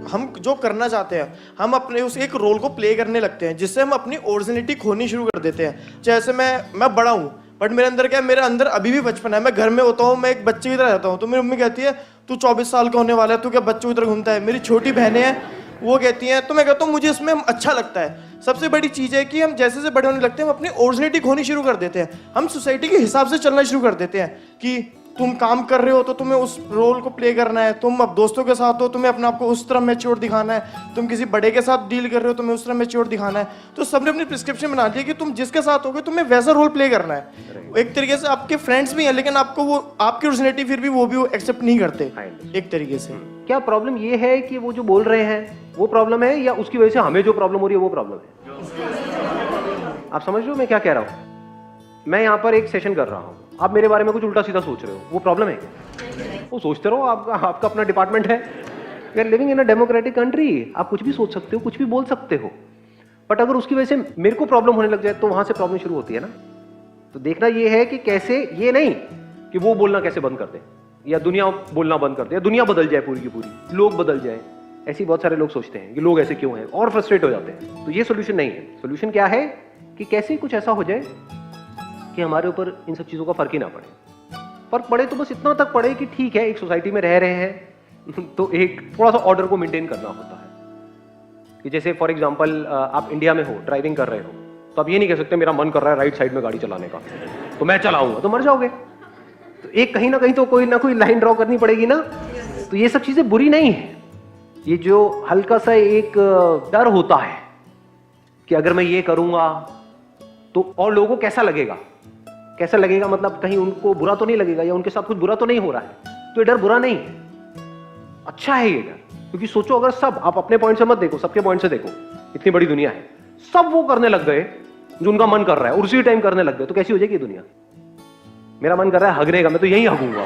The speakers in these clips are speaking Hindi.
हम जो करना चाहते हैं हम अपने उस एक रोल को प्ले करने लगते हैं, जिससे हम अपनी ओरिजिनलिटी खोनी शुरू कर देते हैं। जैसे मैं बड़ा हूँ बट मेरे अंदर क्या है, मेरे अंदर अभी भी बचपन है। मैं घर में होता हूँ, मैं एक बच्चे की तरह रहता हूँ, तो मेरी मम्मी कहती है तू 24 साल का होने वाला है, तू क्या बच्चों की तरह घूमता है। मेरी छोटी बहनें हैं, वो कहती हैं, तो मैं कहता हूँ मुझे इसमें अच्छा लगता है। सबसे बड़ी चीज़ है कि हम जैसे जैसे बड़े होने लगते हैं हम अपनी ओरिजिनलिटी खोनी शुरू कर देते हैं। हम सोसाइटी के हिसाब से चलना शुरू कर देते हैं कि तुम काम कर रहे हो तो तुम्हें उस रोल को प्ले करना है, तुम अब दोस्तों के साथ हो तुम्हें अपने आप को उस तरह मैच्योर दिखाना है, तुम किसी बड़े के साथ डील कर रहे हो तुम्हें उस तरह मैच्योर दिखाना है। तो सबने अपनी प्रिस्क्रिप्शन बना दी कि तुम जिसके साथ होगे तुम्हें वैसा रोल प्ले करना है। एक तरीके से आपके फ्रेंड्स भी हैं लेकिन आपको वो आपकी ओरिजिनलिटी फिर भी वो एक्सेप्ट नहीं करते एक तरीके से। क्या प्रॉब्लम ये है कि वो जो बोल रहे हैं वो प्रॉब्लम है, या उसकी वजह से हमें जो प्रॉब्लम हो रही है वो प्रॉब्लम है? आप समझ रहे हो मैं क्या कह रहा हूं? मैं यहां पर एक सेशन कर रहा हूं, आप मेरे बारे में कुछ उल्टा सीधा सोच रहे हो, वो प्रॉब्लम है क्या? वो सोचते रहो, आपका अपना डिपार्टमेंट है। We are living in a democratic country, आप कुछ भी सोच सकते हो, कुछ भी बोल सकते हो। बट अगर उसकी वजह से मेरे को प्रॉब्लम होने लग जाए तो वहां से प्रॉब्लम शुरू होती है ना। तो देखना ये है कि कैसे, ये नहीं कि वो बोलना कैसे बंद कर दे या दुनिया बोलना बंद कर दे या दुनिया बदल जाए पूरी की पूरी, लोग बदल जाए। ऐसे बहुत सारे लोग सोचते हैं कि लोग ऐसे क्यों हैं और फ्रस्ट्रेट हो जाते हैं। तो ये सोल्यूशन नहीं है। सोल्यूशन क्या है कि कैसे कुछ ऐसा हो जाए कि हमारे ऊपर इन सब चीज़ों का फर्क ही ना पड़े। फर्क पड़े तो बस इतना तक पड़े कि ठीक है एक सोसाइटी में रह रहे हैं तो एक थोड़ा सा ऑर्डर को मेंटेन करना होता है। कि जैसे फॉर एग्जांपल आप इंडिया में हो, ड्राइविंग कर रहे हो, तो आप ये नहीं कह सकते मेरा मन कर रहा है राइट साइड में गाड़ी चलाने का तो मैं चलाऊंगा, तो मर जाओगे। तो एक कहीं ना कहीं तो कोई ना कोई लाइन ड्रॉ करनी पड़ेगी ना। तो ये सब चीजें बुरी नहीं है। ये जो हल्का सा एक डर होता है कि अगर मैं ये करूंगा तो और लोगों को कैसा लगेगा, कैसा लगेगा मतलब कहीं उनको बुरा तो नहीं लगेगा या उनके साथ कुछ बुरा तो नहीं हो रहा है। तो ये डर बुरा नहीं है, अच्छा है ये डर। क्योंकि सोचो अगर सब, आप अपने पॉइंट से मत देखो, सबके पॉइंट से देखो, इतनी बड़ी दुनिया है, सब वो करने लग गए जो उनका मन कर रहा है और उसी टाइम करने लग गए, तो कैसी हो जाएगी दुनिया? मेरा मन कर रहा है हगने का, मैं तो यही हगूंगा।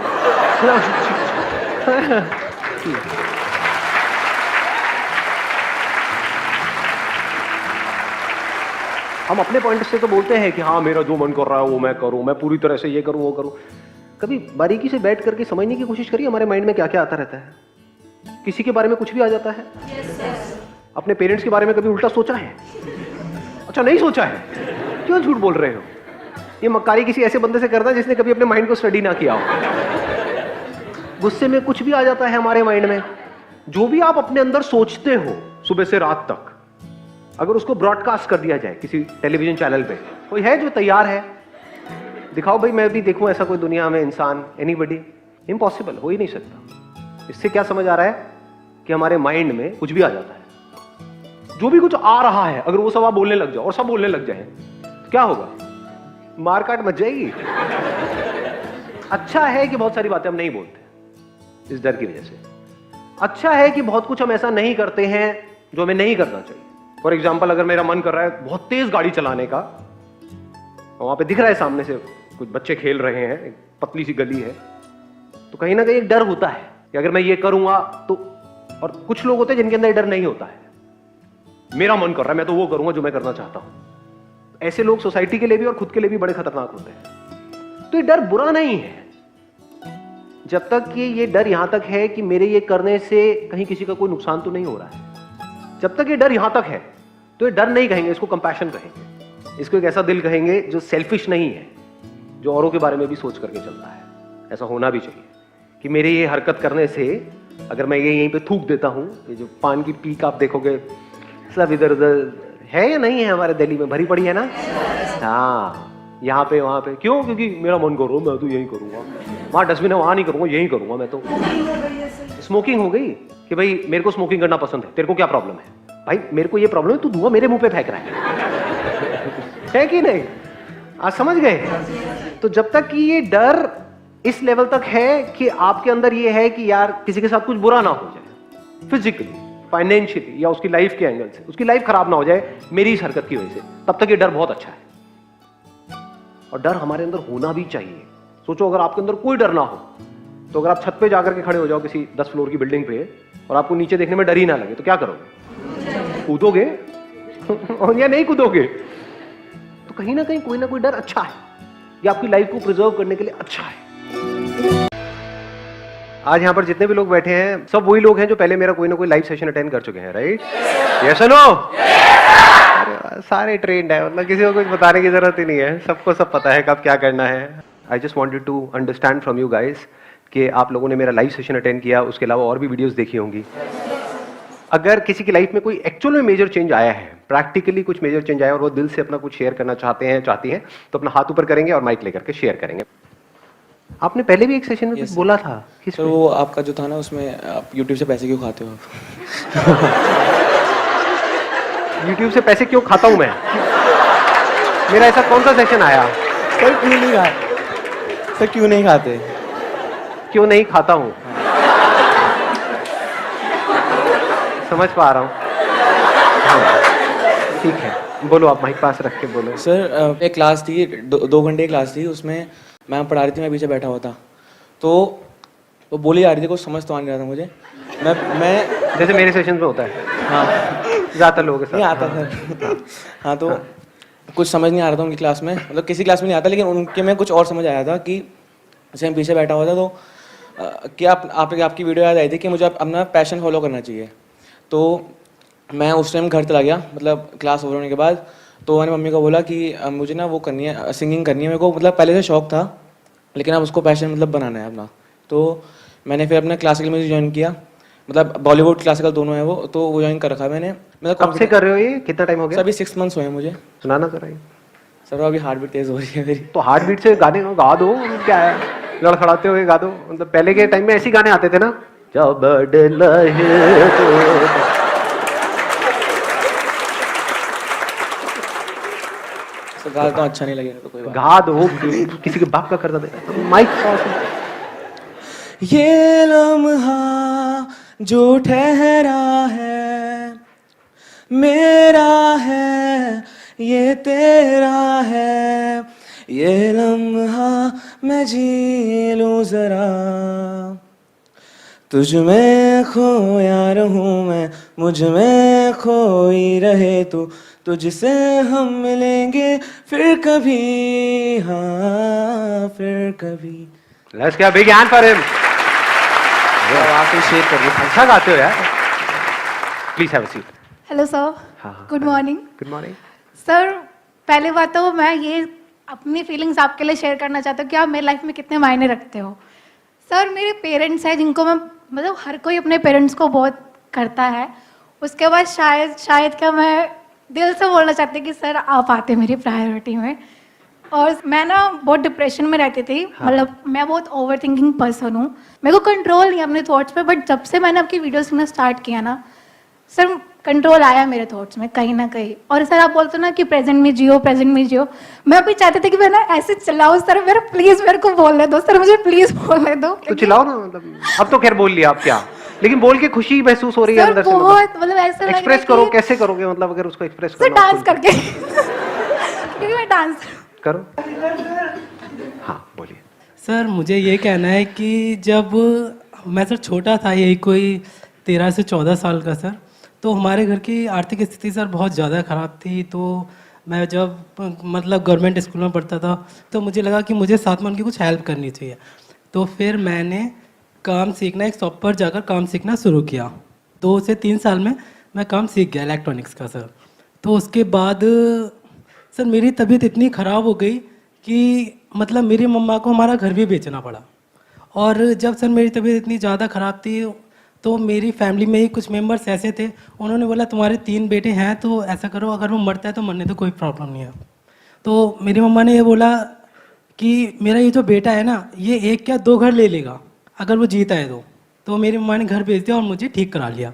हम अपने पॉइंट से तो बोलते हैं कि हाँ मेरा जो मन कर रहा है वो मैं करूं, मैं पूरी तरह से ये करूं वो करूं। कभी बारीकी से बैठ करके समझने की कोशिश करिए हमारे माइंड में क्या क्या आता रहता है। किसी के बारे में कुछ भी आ जाता है। अपने पेरेंट्स के बारे में कभी उल्टा सोचा है? अच्छा नहीं सोचा है, क्यों झूठ बोल रहे हो? ये मक्कारी किसी ऐसे बंदे से करता है जिसने कभी अपने माइंड को स्टडी ना किया हो। गुस्से में कुछ भी आ जाता है हमारे माइंड में। जो भी आप अपने अंदर सोचते हो सुबह से रात तक, अगर उसको ब्रॉडकास्ट कर दिया जाए किसी टेलीविजन चैनल पे, कोई है जो तैयार है? दिखाओ भाई मैं भी देखूं ऐसा कोई दुनिया में इंसान, एनीबडी? इम्पॉसिबल, हो ही नहीं सकता। इससे क्या समझ आ रहा है कि हमारे माइंड में कुछ भी आ जाता है। जो भी कुछ आ रहा है अगर वो सब आप बोलने लग जाओ और सब बोलने लग जाए तो क्या होगा? मारकाट मच जाएगी। अच्छा है कि बहुत सारी बातें हम नहीं बोलते इस डर की वजह से। अच्छा है कि बहुत कुछ हम ऐसा नहीं करते हैं जो हमें नहीं करना चाहिए। फॉर एग्जाम्पल अगर मेरा मन कर रहा है बहुत तेज गाड़ी चलाने का, वहां पे दिख रहा है सामने से कुछ बच्चे खेल रहे हैं, एक पतली सी गली है, तो कहीं ना कहीं एक डर होता है कि अगर मैं ये करूंगा तो। और कुछ लोग होते हैं जिनके अंदर डर नहीं होता है, मेरा मन कर रहा है मैं तो वो करूंगा जो मैं करना चाहता हूं। ऐसे लोग सोसाइटी के लिए भी और खुद के लिए भी बड़े खतरनाक होते हैं। तो ये डर बुरा नहीं है जब तक कि ये डर यहां तक है कि मेरे ये करने से कहीं किसी का कोई नुकसान तो नहीं हो रहा है। जब तक ये डर यहां तक है तो ये डर नहीं कहेंगे, इसको कंपैशन कहेंगे। इसको एक ऐसा दिल कहेंगे जो सेल्फिश नहीं है, जो औरों के बारे में भी सोच करके चलता है। ऐसा होना भी चाहिए कि मेरे ये हरकत करने से अगर मैं ये यहीं पे थूक देता हूं, ये जो पान की पीक आप देखोगे सब इधर उधर है या नहीं है, हमारे दिल्ली में भरी पड़ी है ना। हाँ यहाँ पे वहाँ पे, क्यों? क्योंकि मेरा मन कर रहा है मैं तो यही करूंगा, वहाँ डस्टबिन है वहाँ नहीं करूंगा, यही करूंगा मैं तो। स्मोकिंग हो गई कि भाई मेरे को स्मोकिंग करना पसंद है, तेरे को क्या प्रॉब्लम है? भाई मेरे को ये प्रॉब्लम है, तू धुआं मेरे मुंह पे फेंक रहा है कि नहीं? आज समझ गए? तो जब तक कि ये डर इस लेवल तक है कि आपके अंदर ये है कि यार किसी के साथ कुछ बुरा ना हो जाए, फिजिकली, फाइनेंशियली या उसकी लाइफ के एंगल से, उसकी लाइफ खराब ना हो जाए मेरी इस हरकत की वजह से, तब तक ये डर बहुत अच्छा है। और डर हमारे अंदर होना भी चाहिए। सोचो अगर आपके अंदर कोई डर ना हो तो अगर आप छत पे जाकर के खड़े हो जाओ किसी 10 फ्लोर की बिल्डिंग पे और आपको नीचे देखने में डर ही ना लगे तो क्या करोगे? कूदोगे और या नहीं कूदोगे? तो कहीं ना कहीं कोई ना कोई डर अच्छा है, ये आपकी लाइफ को प्रिजर्व करने के लिए अच्छा है। आज यहाँ पर जितने भी लोग बैठे हैं सब वही लोग हैं जो पहले मेरा कोई ना कोई लाइव सेशन अटेंड कर चुके हैं, राइट? यस और नो? अरे सारे ट्रेंड है, मतलब किसी को कुछ बताने की जरूरत ही नहीं है, सबको सब पता है कब क्या करना है। I just wanted to understand from you guys कि आप लोगों ने मेरा लाइव सेशन अटेंड किया, उसके अलावा और भी वीडियोस देखी होंगी। अगर किसी की लाइफ में कोई एक्चुअल में मेजर चेंज आया है, प्रैक्टिकली कुछ मेजर चेंज आया और वो दिल से अपना कुछ शेयर करना चाहते हैं, चाहती हैं, तो अपना हाथ ऊपर करेंगे और माइक लेकर के शेयर करेंगे। आपने पहले भी एक सेशन में कुछ बोला था, किस सर वो आपका जो था ना, उसमें आप यूट्यूब से पैसे क्यों खाते हो आप? यूट्यूब से पैसे क्यों खाता हूं मैं? मेरा ऐसा कौन सा सेशन आया? सर क्यों नहीं खाते? सर क्यों नहीं खाते? क्यों नहीं खाता हूं? समझ पा रहा हूं। हाँ, ठीक है, बोलो, आप माइक पास रख के बोलो। सर एक क्लास थी, 2 घंटे की क्लास थी, उसमें मैम पढ़ा रही थी, मैं पीछे बैठा हुआ था, तो वो बोली जा रही थी, कुछ समझ तो आ नहीं रहा था मुझे। मैं जैसे मेरे सेशन में होता है, हाँ ज़्यादातर लोगों के साथ नहीं आता सर। हाँ तो कुछ समझ नहीं आ रहा था उनकी क्लास में, मतलब किसी क्लास में नहीं आता, लेकिन उनके में कुछ और समझ आया था कि जैसे मैं पीछे बैठा हुआ था, तो कि आपकी वीडियो याद आई थी कि मुझे अपना पैशन फॉलो करना चाहिए। तो मैं उस टाइम घर चला गया, मतलब क्लास ओवर होने के बाद, तो मैंने मम्मी को बोला कि मुझे ना वो करनी है, सिंगिंग करनी है मेरे को, मतलब पहले से शौक था, लेकिन अब उसको पैशन मतलब बनाना है अपना। तो मैंने फिर अपना क्लासिकल म्यूजिक ज्वाइन किया, मतलब बॉलीवुड क्लासिकल दोनों है वो, तो वो ज्वाइन कर रखा है मैंने। मतलब कब से कर रहे हो ये? कितना टाइम हो गया? अभी 6 मंथ्स हुए हैं मुझे। सुनाना जरा ये। सर अभी हार्ट बीट तेज हो रही है मेरी। तो हार्ट बीट से गाने गा दो, क्या है, लड़खड़ाते हुए गा दो। मतलब पहले के टाइम में ऐसे गाने आते थे ना, जब डला है तो सर गा तो अच्छा नहीं लगेगा तो कोई बात। गा दो, किसी के बाप का करता दे माइक। ये लम्हा जो ठहरा है मेरा है, ये तेरा है, ये लम्हा मैं जी लूं जरा, तुझ में खोया रहूं मैं, मुझ में खोई रहे तू, तुझसे हम मिलेंगे फिर कभी, हाँ फिर कभी। Let's give a big hand for him. आके शेयर कर रही। अच्छा गाते हो यार। Please have a seat. Hello sir, हाँ, good morning. Good morning. Sir पहले बात तो मैं ये अपनी फीलिंग्स आपके लिए शेयर करना चाहता हूँ कि आप मेरी लाइफ में कितने मायने रखते हो। सर मेरे पेरेंट्स हैं जिनको मैं, मतलब हर कोई अपने पेरेंट्स को बहुत करता है। उसके बाद शायद क्या मैं दिल से बोलना चाहती कि सर आप आते मेरी प्रायोरिटी में। और मैं ना बहुत डिप्रेशन में रहती थी, मतलब मैं बहुत ओवर थिंकिंग पर्सन हूँ, मेरे को कंट्रोल नहीं है अपने थॉट्स पे। बट जब से मैंने आपकी वीडियोस में स्टार्ट किया ना सर, कंट्रोल आया मेरे थॉट्स में कहीं ना कहीं। और सर आप बोलते हो ना कि प्रेजेंट में जियो, प्रेजेंट में जियो, मैं अभी चाहती थी कि मैं ना ऐसे चिल्लाऊं, सर मेरा प्लीज मेरे को बोलने दो, सर मुझे प्लीज बोलने दो। तो चिल्लाओ ना, मतलब अब तो खैर बोल लिया, आप क्या, लेकिन बोल के खुशी महसूस हो रही है अंदर से। बहुत मतलब ऐसा लग एक्सप्रेस रहा करो, है कि कैसे करोगे, मतलब अगर उसको एक्सप्रेस सर करना हो डांस तो करके क्योंकि मैं डांस करो। हाँ बोलिए। सर मुझे ये कहना है कि जब मैं सर छोटा था, यही कोई 13 से 14 साल का सर, तो हमारे घर की आर्थिक स्थिति सर बहुत ज़्यादा ख़राब थी। तो मैं जब मतलब गवर्नमेंट स्कूल में पढ़ता था, तो मुझे लगा कि मुझे साथ में उनकी कुछ हेल्प करनी चाहिए। तो फिर मैंने काम सीखना, एक शॉप पर जाकर काम सीखना शुरू किया। 2 से 3 साल में मैं काम सीख गया इलेक्ट्रॉनिक्स का सर। तो उसके बाद सर मेरी तबीयत इतनी ख़राब हो गई कि मतलब मेरी मम्मा को हमारा घर भी बेचना पड़ा। और जब सर मेरी तबीयत इतनी ज़्यादा ख़राब थी, तो मेरी फैमिली में ही कुछ मेंबर्स ऐसे थे, उन्होंने बोला तुम्हारे 3 बेटे हैं तो ऐसा करो, अगर वो मरता है तो मरने तो कोई प्रॉब्लम नहीं है। तो मेरी मम्मा ने ये बोला कि मेरा ये जो बेटा है ना, ये 1 या 2 घर ले लेगा अगर वो जीता है तो मेरी मम्मा ने घर भेज दिया और मुझे ठीक करा लिया।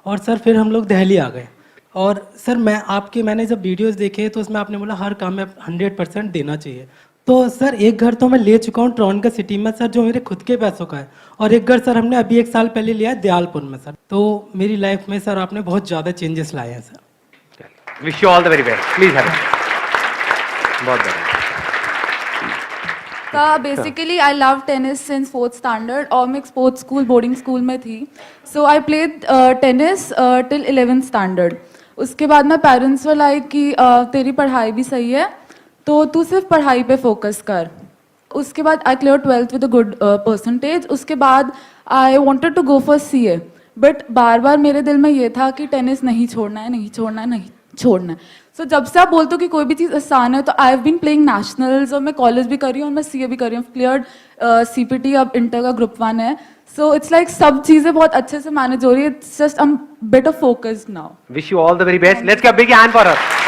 और सर फिर हम लोग दिल्ली आ गए। और सर मैंने जब वीडियोस देखे तो उसमें आपने बोला हर काम में 100% देना चाहिए। तो सर एक घर तो मैं ले चुका हूँ ट्रॉनका सिटी में सर, जो मेरे खुद के पैसों का है। और एक घर सर हमने अभी 1 साल पहले लिया है दयालपुर में सर। तो मेरी लाइफ में सर आपने बहुत ज़्यादा चेंजेस लाए हैं sir. Wish you all the very best. Please have बहुत बढ़िया। Basically I love tennis since 4th standard, और मैं एक स्पोर्ट्स स्कूल, बोर्डिंग स्कूल में थी। So I played tennis till 11th standard. उसके बाद मैं पेरेंट्स वर लाइक कि तेरी पढ़ाई भी सही है तो तू सिर्फ पढ़ाई पे फोकस कर। उसके बाद I clear 12th with a good percentage. उसके बाद I wanted to go for CA, but बार बार मेरे दिल में ये था कि टेनिस नहीं छोड़ना है, नहीं छोड़ना है, नहीं छोड़ना है. सो जब से आप बोलते हो कि कोई भी चीज़ आसान है, तो I have been playing nationals, और मैं कॉलेज भी कर रही हूँ और मैं CA भी कर रही हूँ. क्लियर्ड CPT, अब इंटर का ग्रुप 1 है. सो इट्स लाइक सब चीज़ें बहुत अच्छे से मैनेज हो रही है. It's just I am better focused now. Wish you all the very best. Let's give a big hand for her.